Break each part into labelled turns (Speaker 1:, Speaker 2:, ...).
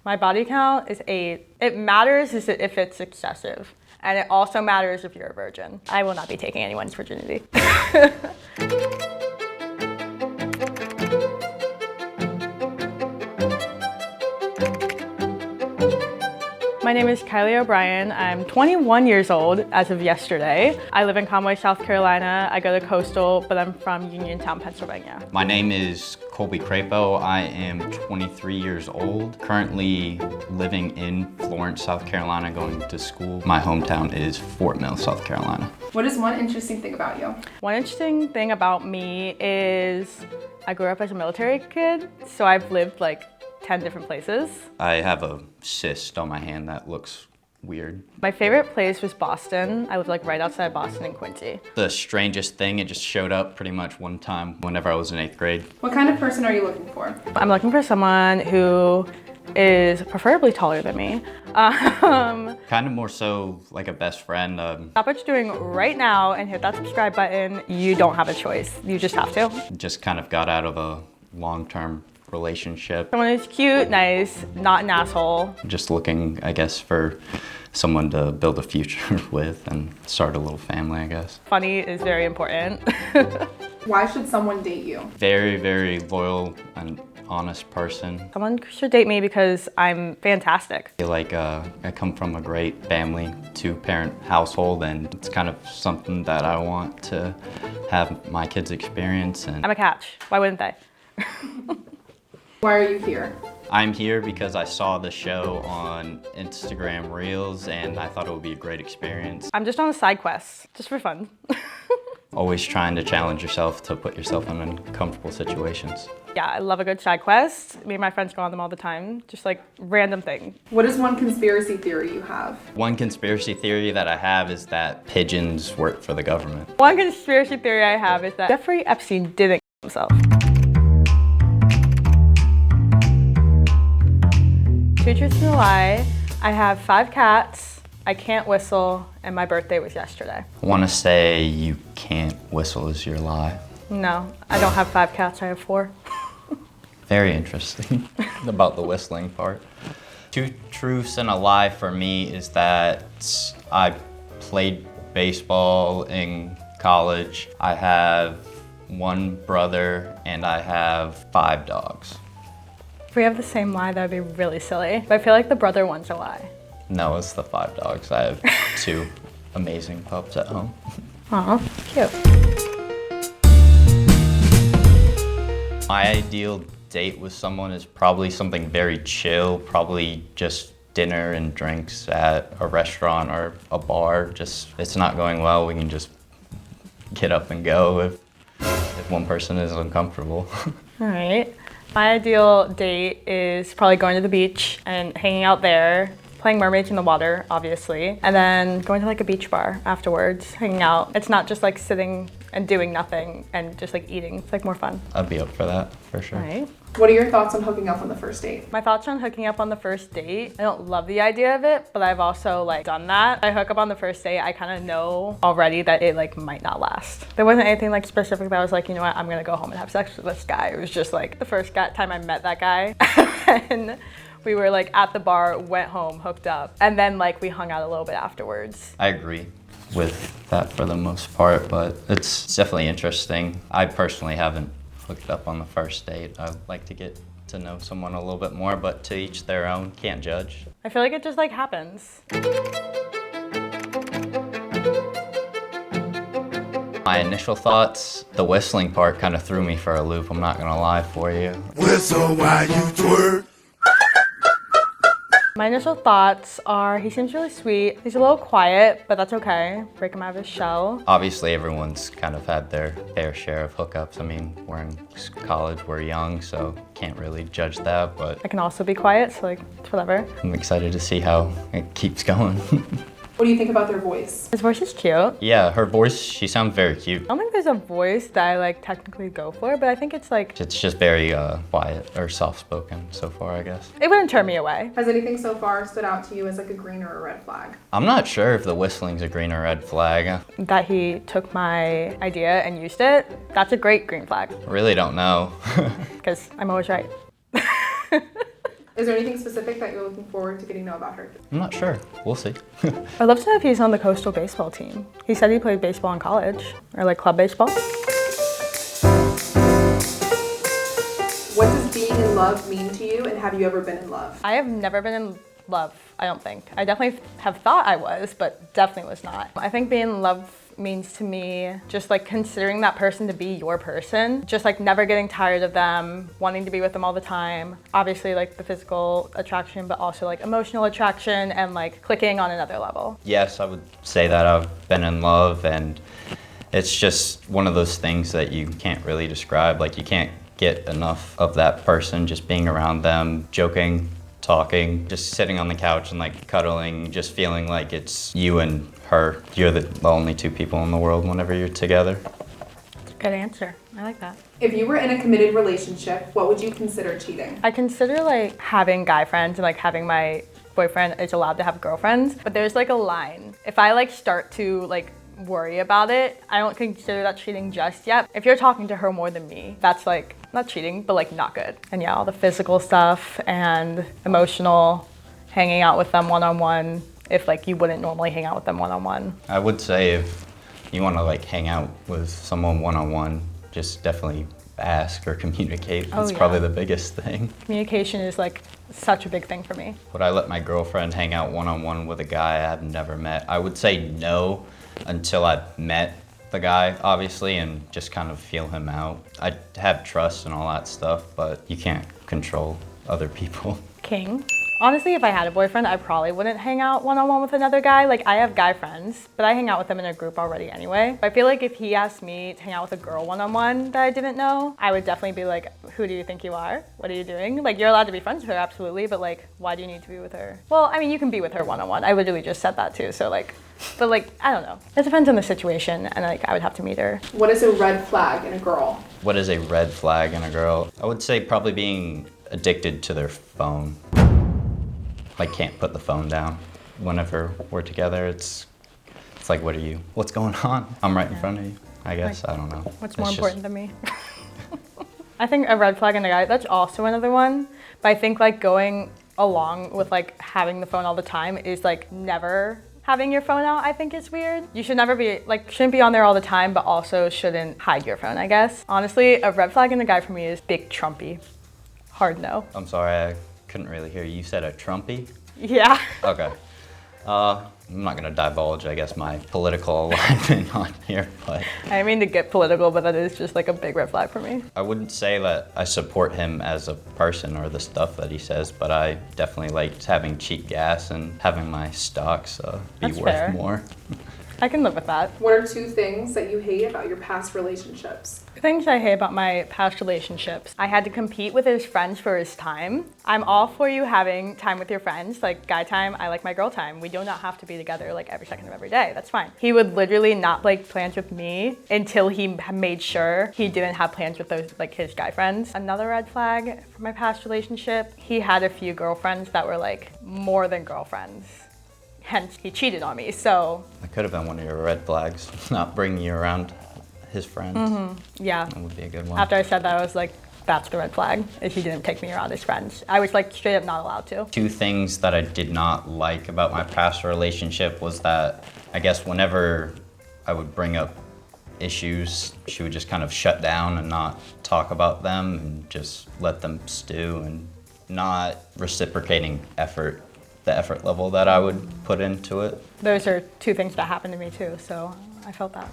Speaker 1: My body count is 8. It matters if it's excessive. And it also matters if you're a virgin. I will not be taking anyone's virginity. My name is Kylie O'Brien. I'm 21 years old as of yesterday. I live in Conway, South Carolina. I go to Coastal, but I'm from Uniontown, Pennsylvania.
Speaker 2: My name is Colby Crapo. I am 23 years old, currently living in Florence, South Carolina, going to school. My hometown is Fort Mill, South Carolina.
Speaker 3: What is one interesting thing about you?
Speaker 1: One interesting thing about me is I grew up as a military kid, so I've lived like 10 different places.
Speaker 2: I have a cyst on my hand that looks weird.
Speaker 1: My favorite place was Boston. I lived like right outside Boston in Quincy.
Speaker 2: The strangest thing, it just showed up pretty much one time whenever I was in 8th grade.
Speaker 3: What kind of person are you looking for?
Speaker 1: I'm looking for someone who is preferably taller than me.
Speaker 2: Kind of more so like a best friend.
Speaker 1: Stop what you're doing right now and hit that subscribe button. You don't have a choice. You just have to.
Speaker 2: Just kind of got out of a long-term relationship.
Speaker 1: Someone who's cute, nice, not an asshole.
Speaker 2: Just looking, I guess, for someone to build a future with and start a little family, I guess.
Speaker 1: Funny is very important.
Speaker 3: Why should someone date you?
Speaker 2: Very, very loyal and honest person.
Speaker 1: Someone should date me because I'm fantastic.
Speaker 2: I feel like I come from a great family, 2-parent household, and it's kind of something that I want to have my kids experience. And
Speaker 1: I'm a catch. Why wouldn't they?
Speaker 3: Why are you here?
Speaker 2: I'm here because I saw the show on Instagram Reels and I thought it would be a great experience.
Speaker 1: I'm just on a side quest, just for fun.
Speaker 2: Always trying to challenge yourself to put yourself in uncomfortable situations.
Speaker 1: Yeah, I love a good side quest. Me and my friends go on them all the time, just like random thing.
Speaker 3: What is one conspiracy theory you have?
Speaker 2: One conspiracy theory that I have is that pigeons work for the government.
Speaker 1: One conspiracy theory I have is that Jeffrey Epstein didn't himself. Two truths and a lie. I have 5 cats, I can't whistle, and my birthday was yesterday.
Speaker 2: I want to say you can't whistle is your lie.
Speaker 1: No, I don't have 5 cats, I have 4.
Speaker 2: Very interesting about the whistling part. 2 truths and a lie for me is that I played baseball in college. I have 1 brother and I have 5 dogs.
Speaker 1: If we have the same lie, that would be really silly. But I feel like the brother one's a lie.
Speaker 2: No, it's the 5 dogs. I have 2 amazing pups at home.
Speaker 1: Aw, cute.
Speaker 2: My ideal date with someone is probably something very chill, probably just dinner and drinks at a restaurant or a bar. Just, it's not going well, we can just get up and go if one person is uncomfortable.
Speaker 1: All right. My ideal date is probably going to the beach and hanging out there, playing mermaids in the water, obviously, and then going to like a beach bar afterwards, hanging out. It's not just like sitting and doing nothing and just like eating. It's like more fun.
Speaker 2: I'd be up for that, for sure.
Speaker 1: All right.
Speaker 3: What are your thoughts on hooking up on the first date?
Speaker 1: My thoughts on hooking up on the first date, I don't love the idea of it, but I've also like done that. I hook up on the first date, I kind of know already that it like might not last. There wasn't anything like specific that I was like, you know what, I'm gonna go home and have sex with this guy. It was just like the first time I met that guy and we were like at the bar, went home, hooked up, and then like we hung out a little bit afterwards.
Speaker 2: I agree with that for the most part, but it's definitely interesting. I personally haven't hooked up on the first date. I'd like to get to know someone a little bit more, but to each their own, can't judge.
Speaker 1: I feel like it just like happens.
Speaker 2: My initial thoughts, the whistling part kind of threw me for a loop, I'm not gonna lie for you.
Speaker 4: Whistle while you twerk.
Speaker 1: My initial thoughts are he seems really sweet. He's a little quiet, but that's okay. Break him out of his shell.
Speaker 2: Obviously everyone's kind of had their fair share of hookups. I mean, we're in college, we're young, so can't really judge that, but
Speaker 1: I can also be quiet, so like, it's whatever.
Speaker 2: I'm excited to see how it keeps going.
Speaker 3: What do you think about their voice?
Speaker 1: His voice is cute.
Speaker 2: Yeah, her voice, she sounds very cute.
Speaker 1: I don't think there's a voice that I like technically go for, but I think it's like,
Speaker 2: It's just very quiet or soft-spoken so far, I guess.
Speaker 1: it wouldn't turn me away.
Speaker 3: Has anything so far stood out to you as like a green or a red flag?
Speaker 2: I'm not sure if the whistling's a green or red flag.
Speaker 1: That he took my idea and used it, that's a great green flag,
Speaker 2: I really don't know.
Speaker 1: because I'm always right.
Speaker 3: Is there anything specific that you're looking forward to getting to know about her?
Speaker 2: I'm not sure. We'll see.
Speaker 1: I'd love to know if he's on the Coastal baseball team. He said he played baseball in college, or like club baseball.
Speaker 3: What does being in love mean to you, and have you ever been in love?
Speaker 1: I have never been in love, I don't think. I definitely have thought I was, but definitely was not. I think being in love means to me just like considering that person to be your person, just like never getting tired of them, wanting to be with them all the time. Obviously like the physical attraction, but also like emotional attraction and like clicking on another level.
Speaker 2: Yes, I would say that I've been in love, and it's just one of those things that you can't really describe. Like you can't get enough of that person, just being around them, joking, talking, just sitting on the couch and like cuddling, just feeling like it's you and her. You're the only two people in the world whenever you're together.
Speaker 1: Good answer. I like that.
Speaker 3: If you were in a committed relationship, what would you consider cheating?
Speaker 1: I consider like having guy friends and like having my boyfriend is allowed to have girlfriends, but there's like a line. If I like start to like worry about it, I don't consider that cheating just yet. If you're talking to her more than me, that's like not cheating, but like not good. And yeah, all the physical stuff and emotional, hanging out with them one-on-one, if like you wouldn't normally hang out with them one-on-one.
Speaker 2: I would say if you want to like hang out with someone one-on-one, just definitely ask or communicate.
Speaker 1: Oh,
Speaker 2: That's
Speaker 1: yeah.
Speaker 2: probably the biggest thing.
Speaker 1: Communication is like such a big thing for me.
Speaker 2: Would I let my girlfriend hang out one-on-one with a guy I have never met? I would say no until I've met the guy, obviously, and just kind of feel him out. I have trust and all that stuff, but you can't control other people.
Speaker 1: King. Honestly, if I had a boyfriend, I probably wouldn't hang out one-on-one with another guy. Like, I have guy friends, but I hang out with them in a group already anyway. I feel like if he asked me to hang out with a girl one-on-one that I didn't know, I would definitely be like, who do you think you are? What are you doing? Like, you're allowed to be friends with her, absolutely, but like, why do you need to be with her? Well, I mean, you can be with her one-on-one. I literally just said that too, so like, but like, I don't know. It depends on the situation, and like, I would have to meet her.
Speaker 3: What is a red flag in a girl?
Speaker 2: What is a red flag in a girl? I would say probably being addicted to their phone. Like can't put the phone down. Whenever we're together, it's like, what are you? What's going on? I'm right in front of you. I guess, I don't know.
Speaker 1: What's
Speaker 2: It's
Speaker 1: more
Speaker 2: just-
Speaker 1: important than me? I think a red flag in a guy, that's also another one. But I think like going along with like having the phone all the time is like never having your phone out, I think is weird. You should never be, like, shouldn't be on there all the time, but also shouldn't hide your phone, I guess. Honestly, a red flag in a guy for me is big Trumpy. Hard no.
Speaker 2: I'm sorry, I couldn't really hear you. You said a Trumpy?
Speaker 1: Yeah.
Speaker 2: Okay. I'm not gonna divulge, I guess, my political alignment on here, but
Speaker 1: I didn't mean to get political, but that is just like a big red flag for me.
Speaker 2: I wouldn't say that I support him as a person or the stuff that he says, but I definitely like having cheap gas and having my stocks be
Speaker 1: That's
Speaker 2: worth
Speaker 1: fair.
Speaker 2: more.
Speaker 1: I can live with that.
Speaker 3: What are 2 things that you hate about your past relationships?
Speaker 1: Things I hate about my past relationships. I had to compete with his friends for his time. I'm all for you having time with your friends, like guy time. I like my girl time. We do not have to be together like every second of every day. That's fine. He would literally not make plans with me until he made sure he didn't have plans with those like his guy friends. Another red flag for my past relationship, he had a few girlfriends that were like more than girlfriends. Hence, he cheated on me, so
Speaker 2: That could have been one of your red flags, not bringing you around his friends.
Speaker 1: yeah.
Speaker 2: That would be a good one.
Speaker 1: After I said that, I was like, that's the red flag, is he didn't take me around his friends. I was like straight up not allowed to.
Speaker 2: 2 things that I did not like about my past relationship was that I guess whenever I would bring up issues, she would just kind of shut down and not talk about them and just let them stew and not reciprocating effort, the effort level that I would put into it.
Speaker 1: Those are 2 things that happened to me too, so I felt that.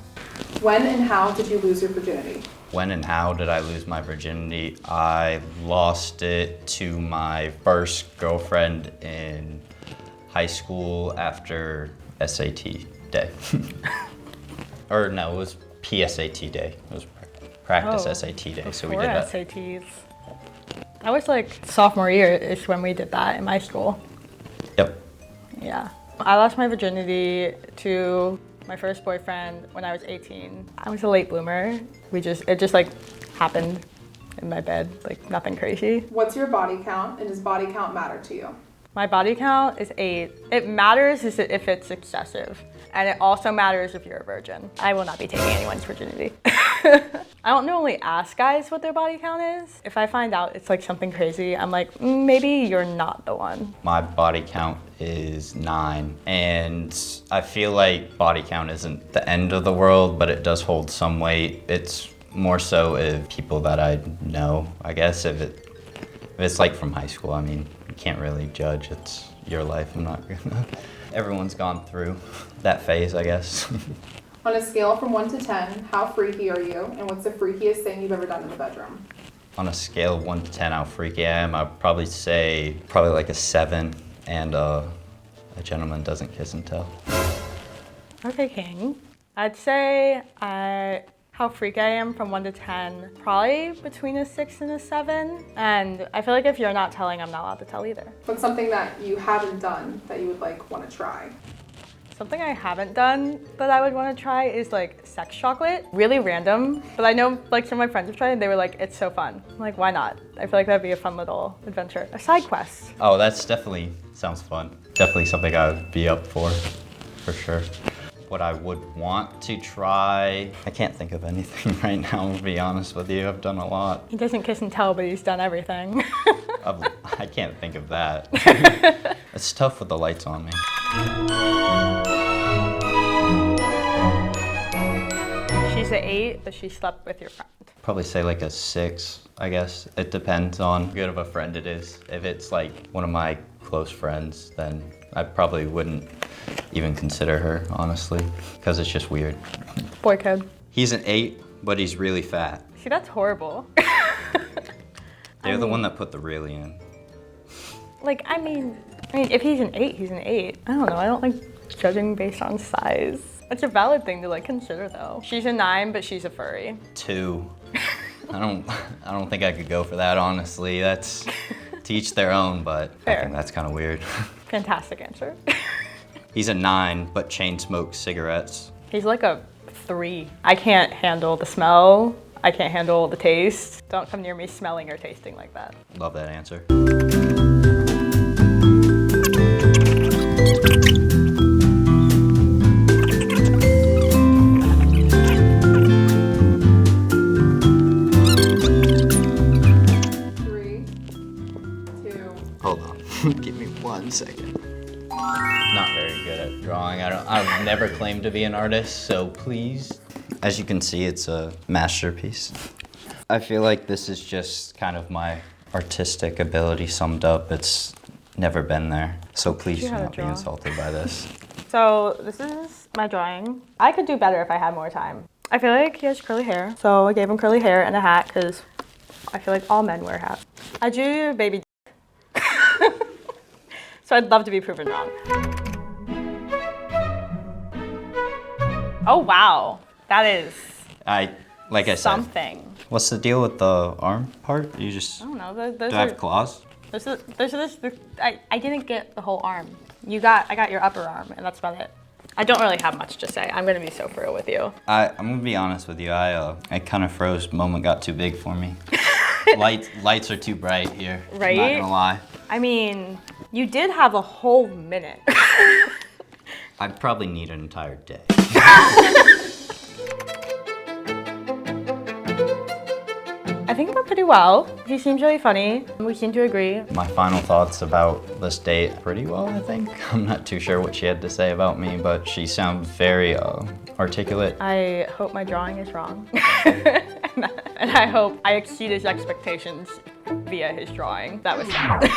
Speaker 3: When and how did you lose your virginity?
Speaker 2: When and how did I lose my virginity? I lost it to my first girlfriend in high school after SAT day. Or no, it was PSAT day. It was practice
Speaker 1: Oh,
Speaker 2: SAT day, so we
Speaker 1: Before
Speaker 2: did that.
Speaker 1: SATs. That was like sophomore year is when we did that in my school.
Speaker 2: Yep.
Speaker 1: Yeah. I lost my virginity to my first boyfriend when I was 18. I was a late bloomer. It just like happened in my bed, like nothing crazy.
Speaker 3: What's your body count, and does body count matter to you?
Speaker 1: My body count is 8. It matters if it's excessive. And it also matters if you're a virgin. I will not be taking anyone's virginity. I don't normally ask guys what their body count is. If I find out it's like something crazy, I'm like, maybe you're not the one.
Speaker 2: My body count is 9, and I feel like body count isn't the end of the world, but it does hold some weight. It's more so if people that I know, I guess. If it's like from high school, I mean, you can't really judge. It's your life. I'm not gonna. Everyone's gone through that phase, I guess.
Speaker 3: On a scale from 1 to 10, how freaky are you? And what's the freakiest thing you've ever done in the bedroom?
Speaker 2: On a scale of 1 to 10, how freaky I am, I'd probably say like a 7, and a gentleman doesn't kiss and tell.
Speaker 1: Okay, King. I'd say how freaky I am from 1 to 10, probably between a 6 and a 7. And I feel like if you're not telling, I'm not allowed to tell either.
Speaker 3: What's something that you haven't done that you would like want to try?
Speaker 1: Something I haven't done that I would want to try is like sex chocolate. Really random, but I know like some of my friends have tried it and they were like, it's so fun. I'm like, why not? I feel like that'd be a fun little adventure. A side quest.
Speaker 2: Oh, that's definitely sounds fun. Definitely something I would be up for sure. What I would want to try, I can't think of anything right now, to be honest with you. I've done a lot.
Speaker 1: He doesn't kiss and tell, but he's done everything.
Speaker 2: I can't think of that. It's tough with the lights on me.
Speaker 1: She's an 8, but she slept with your friend.
Speaker 2: Probably say like a 6, I guess. It depends on how good of a friend it is. If it's like one of my close friends, then I probably wouldn't even consider her, honestly, because it's just weird.
Speaker 1: Boy code.
Speaker 2: He's an 8, but he's really fat.
Speaker 1: See, that's horrible.
Speaker 2: They're the one that put the really in.
Speaker 1: Like, I mean, if he's an 8, he's an 8. I don't know, I don't like judging based on size. It's a valid thing to like consider though. She's a 9, but she's a furry.
Speaker 2: 2. I don't think I could go for that, honestly. That's to each their own, but
Speaker 1: Fair.
Speaker 2: I think that's kind of weird.
Speaker 1: Fantastic answer.
Speaker 2: He's a 9, but chain smokes cigarettes.
Speaker 1: He's like a 3. I can't handle the smell. I can't handle the taste. Don't come near me smelling or tasting like that.
Speaker 2: Love that answer.
Speaker 3: Three, two.
Speaker 2: Hold on. Give me 1 second. Not very good at drawing. I've never claimed to be an artist, so please. As you can see, it's a masterpiece. I feel like this is just kind of my artistic ability summed up. It's never been there, so please do
Speaker 1: how to
Speaker 2: not be
Speaker 1: draw.
Speaker 2: insulted by this.
Speaker 1: So this is my drawing. I could do better if I had more time. I feel like he has curly hair, so I gave him curly hair and a hat because I feel like all men wear hats. I drew your baby so I'd love to be proven wrong. Oh wow, that is
Speaker 2: Like I said,
Speaker 1: something.
Speaker 2: what's the deal with the arm part? You just,
Speaker 1: I don't know,
Speaker 2: do
Speaker 1: those
Speaker 2: I
Speaker 1: are,
Speaker 2: have claws?
Speaker 1: I didn't get the whole arm. I got your upper arm and that's about it. I don't really have much to say. I'm gonna be so for real with you.
Speaker 2: I'm gonna be honest with you. I kind of froze. Moment got too big for me. Lights are too bright here.
Speaker 1: Right?
Speaker 2: I'm not gonna lie.
Speaker 1: I mean, you did have a whole minute.
Speaker 2: I'd probably need an entire day.
Speaker 1: I think it went pretty well. He seems really funny. We seem to agree.
Speaker 2: My final thoughts about this date, pretty well, I think. I'm not too sure what she had to say about me, but she sounds very articulate.
Speaker 1: I hope my drawing is wrong. And I hope I exceed his expectations via his drawing. That was sad.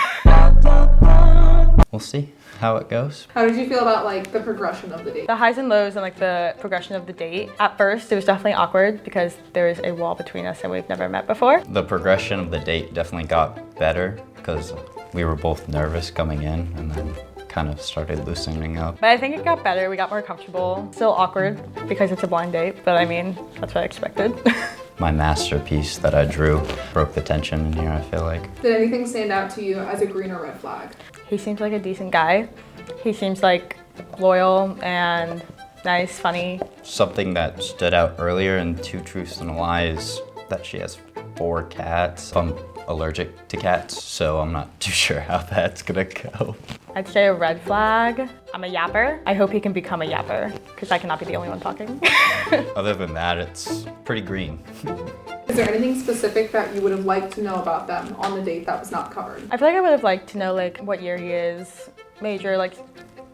Speaker 2: We'll see how it goes.
Speaker 3: How did you feel about like the progression of the date?
Speaker 1: The highs and lows and like the progression of the date. At first, it was definitely awkward because there is a wall between us and we've never met before.
Speaker 2: The progression of the date definitely got better because we were both nervous coming in and then kind of started loosening up.
Speaker 1: But I think it got better. We got more comfortable. Still awkward because it's a blind date, but I mean, that's what I expected.
Speaker 2: My masterpiece that I drew broke the tension in here, I feel like.
Speaker 3: Did anything stand out to you as a green or red flag?
Speaker 1: He seems like a decent guy. He seems like loyal and nice, funny.
Speaker 2: Something that stood out earlier in Two Truths and a Lie is that she has 4 cats. If I'm allergic to cats, so I'm not too sure how that's gonna go.
Speaker 1: I'd say a red flag. I'm a yapper. I hope he can become a yapper because I cannot be the only one talking.
Speaker 2: Other than that, it's pretty green.
Speaker 3: Is there anything specific that you would have liked to know about them on the date that was not covered?
Speaker 1: I feel like I would have liked to know like what year he is, major, like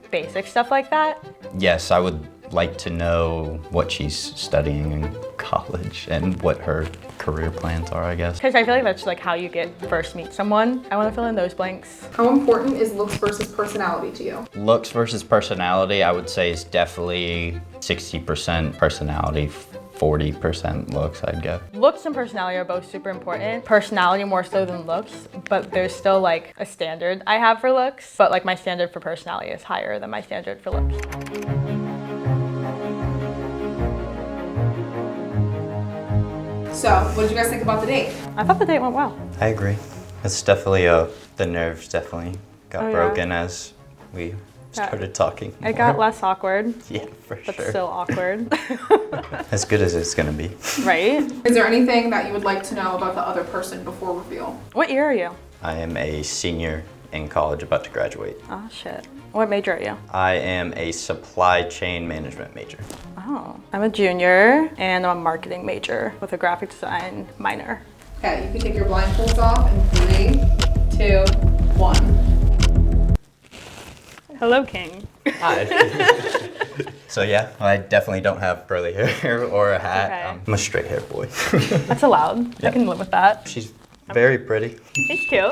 Speaker 1: basic stuff like that.
Speaker 2: Yes, I would like to know what she's studying in college and what her career plans are, I guess.
Speaker 1: Because I feel like that's like how you first meet someone. I want to fill in those blanks.
Speaker 3: How important is looks versus personality to you?
Speaker 2: Looks versus personality, I would say is definitely 60% personality, 40% looks, I'd guess.
Speaker 1: Looks and personality are both super important. Personality more so than looks, but there's still like a standard I have for looks, but like my standard for personality is higher than my standard for looks.
Speaker 3: So, what did you guys think about the date?
Speaker 1: I thought the date went well.
Speaker 2: I agree. It's definitely, the nerves definitely got
Speaker 1: Oh, yeah.
Speaker 2: broken as we started talking.
Speaker 1: It got
Speaker 2: more.
Speaker 1: less awkward,
Speaker 2: Yeah, for
Speaker 1: but
Speaker 2: sure.
Speaker 1: still awkward.
Speaker 2: As good as it's gonna be.
Speaker 1: Right?
Speaker 3: Is there anything that you would like to know about the other person before reveal?
Speaker 1: What year are you?
Speaker 2: I am a senior in college about to graduate.
Speaker 1: Oh shit. What major are you?
Speaker 2: I am a supply chain management major.
Speaker 1: Oh, I'm a junior and I'm a marketing major with a graphic design minor.
Speaker 3: Okay, you can take your blindfolds off in 3, 2, 1.
Speaker 1: Hello, King.
Speaker 2: Hi. So yeah, I definitely don't have curly hair or a hat.
Speaker 1: Okay.
Speaker 2: I'm a straight hair boy.
Speaker 1: That's allowed. I can live with that.
Speaker 2: She's very pretty.
Speaker 1: He's cute.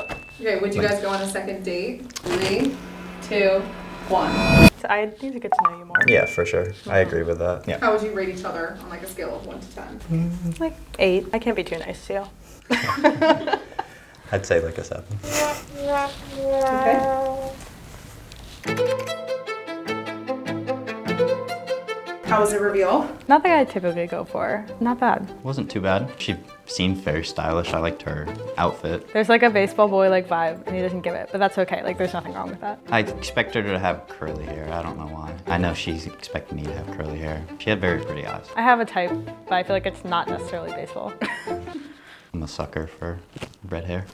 Speaker 3: Okay, would you guys go on a second date? 3, 2, 1.
Speaker 1: So I need to get to know you more.
Speaker 2: Yeah, for sure. I agree with that. Yeah.
Speaker 3: How would you rate each other on like a scale of 1 to 10?
Speaker 1: Like 8. I can't be too nice to you.
Speaker 2: I'd say like a 7.
Speaker 3: Okay. How was the reveal?
Speaker 1: Not that I typically go for. Not bad.
Speaker 2: Wasn't too bad. She seemed very stylish. I liked her outfit.
Speaker 1: There's like a baseball boy like vibe and he doesn't give it, but that's okay. Like there's nothing wrong with that.
Speaker 2: I expected her to have curly hair. I don't know why. I know she's expecting me to have curly hair. She had very pretty eyes.
Speaker 1: I have a type, but I feel like it's not necessarily baseball.
Speaker 2: I'm a sucker for red hair.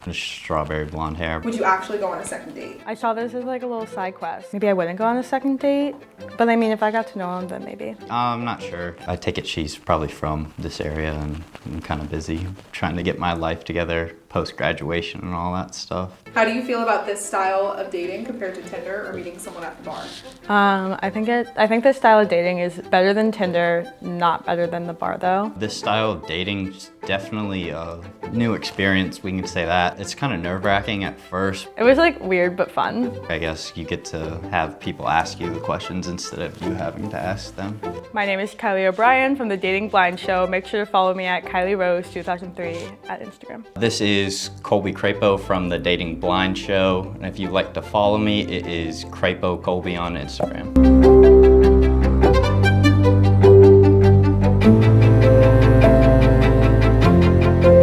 Speaker 2: Just strawberry blonde hair.
Speaker 3: Would you actually go on a second date?
Speaker 1: I saw this as like a little side quest. Maybe I wouldn't go on a second date, but I mean, if I got to know him, then maybe.
Speaker 2: I'm not sure. I take it she's probably from this area and I'm kind of busy trying to get my life together post-graduation and all that stuff.
Speaker 3: How do you feel about this style of dating compared to Tinder or meeting someone at the bar?
Speaker 1: I think this style of dating is better than Tinder, not better than the bar though.
Speaker 2: This style of dating is definitely a new experience, we can say that. It's kind of nerve-wracking at first.
Speaker 1: It was like weird but fun.
Speaker 2: I guess you get to have people ask you the questions instead of you having to ask them.
Speaker 1: My name is Kylie O'Brien from the Dating Blind Show. Make sure to follow me at Kylie Rose 2003 at Instagram.
Speaker 2: This is Colby Crapo from the Dating Blind Show, and if you'd like to follow me, it is Crapo Colby on Instagram.